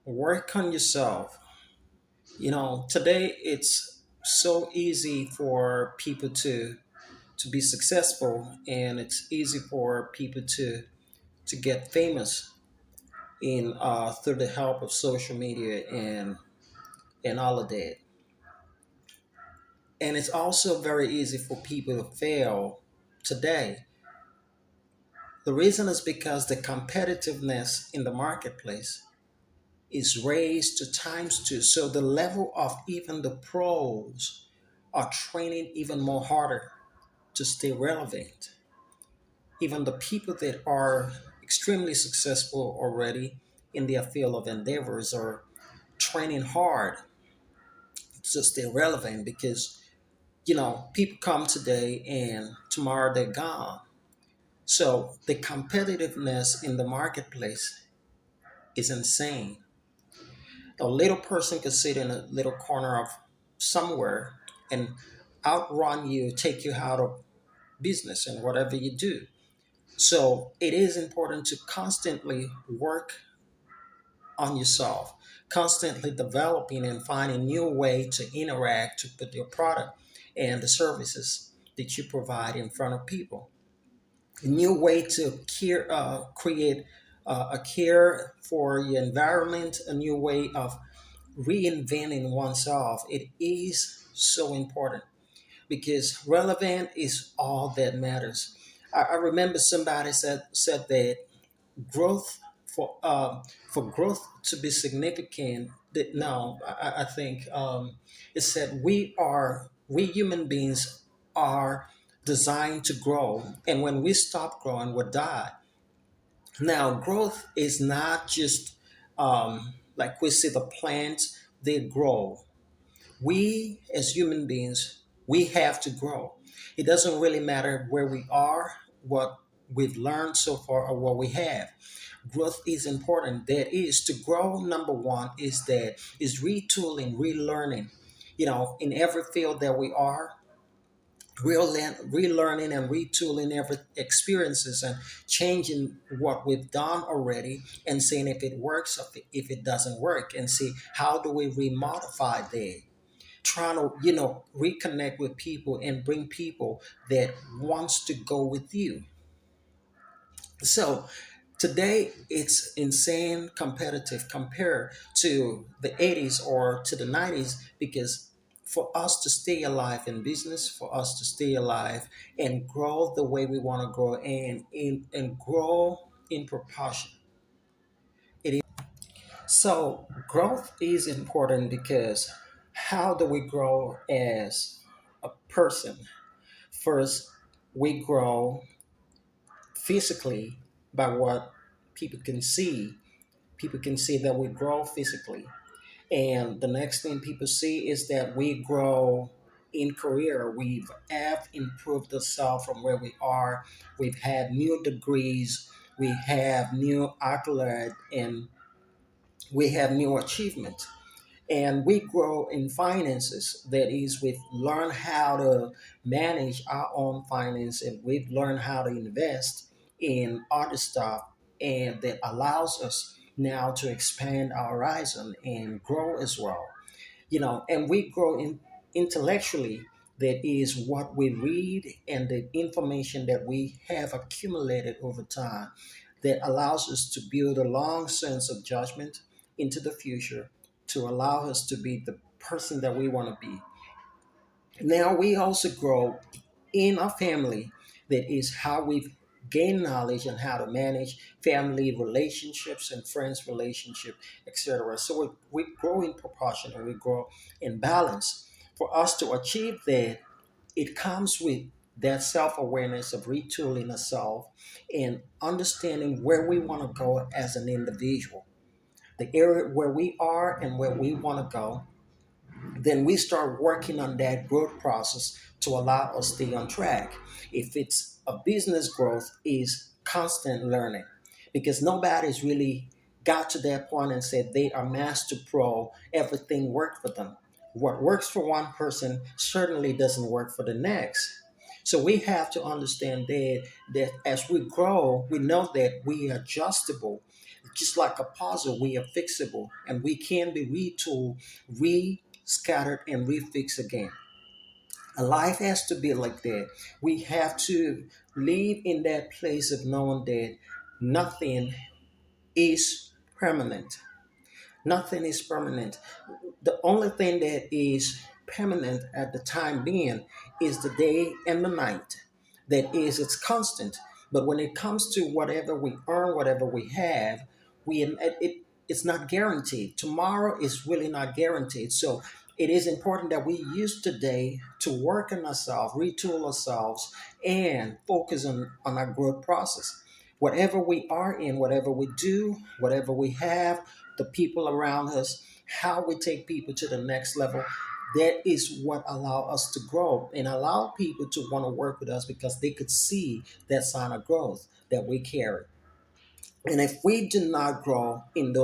Work on yourself. Today it's so easy for people to be successful, and it's easy for people to get famous in through the help of social media and all of that. And it's also very easy for people to fail today. The reason is because the competitiveness in the marketplace is raised to times two. So the level of even the pros are training even more harder to stay relevant. Even the people that are extremely successful already in their field of endeavors are training hard to stay relevant because people come today and tomorrow they're gone. So the competitiveness in the marketplace is insane. A little person could sit in a little corner of somewhere and outrun you, take you out of business and whatever you do. So it is important to constantly work on yourself, constantly developing and finding new way to interact to put your product and the services that you provide in front of people. A new way to create a care for your environment, a new way of reinventing oneself. It is so important because relevant is all that matters. I remember somebody said that growth for growth to be significant. That no, I think it said we human beings are designed to grow, and when we stop growing, we die. Now, growth is not just like we see the plants, they grow. We as human beings, we have to grow. It doesn't really matter where we are, what we've learned so far, or what we have. Growth is important. That is to grow. Number one is retooling, relearning. In every field that we are, relearning and retooling every experiences and changing what we've done already and seeing if it works or if it doesn't work, and see how do we remodify that, trying to reconnect with people and bring people that wants to go with you. So today it's insane competitive compared to the 80s or to the 90s, because for us to stay alive in business, for us to stay alive and grow the way we want to grow and grow in proportion. So growth is important because how do we grow as a person? First, we grow physically by what people can see. People can see that we grow physically. And the next thing people see is that we grow in career. We've have improved ourselves from where we are. We've had new degrees. We have new accolade and we have new achievement, and we grow in finances. That is, we've learned how to manage our own finance, and we've learned how to invest in other stuff, and that allows us now to expand our horizon and grow as well. And we grow intellectually. That is what we read and the information that we have accumulated over time that allows us to build a long sense of judgment into the future to allow us to be the person that we want to be. Now we also grow in a family. That is how we've gained knowledge and how to manage family relationships and friends relationship, etc. So we grow in proportion and we grow in balance. For us to achieve that, it comes with that self-awareness of retooling ourselves and understanding where we want to go as an individual, the area where we are and where we want to go. Then we start working on that growth process to allow us to stay on track. If it's a business growth, is constant learning, because nobody's really got to that point and said they are master pro, everything worked for them. What works for one person certainly doesn't work for the next. So we have to understand that as we grow, we know that we are adjustable just like a puzzle, we are fixable and we can be retooled, re-scattered, and refixed again. A life has to be like that. We have to live in that place of knowing that nothing is permanent. Nothing is permanent. The only thing that is permanent at the time being is the day and the night. That is, it's constant. But when it comes to whatever we earn, whatever we have, it's not guaranteed. Tomorrow is really not guaranteed. So it is important that we use today to work on ourselves, retool ourselves, and focus on our growth process. Whatever we are in, whatever we do, whatever we have, the people around us, how we take people to the next level, that is what allow us to grow and allow people to want to work with us because they could see that sign of growth that we carry. And if we do not grow in those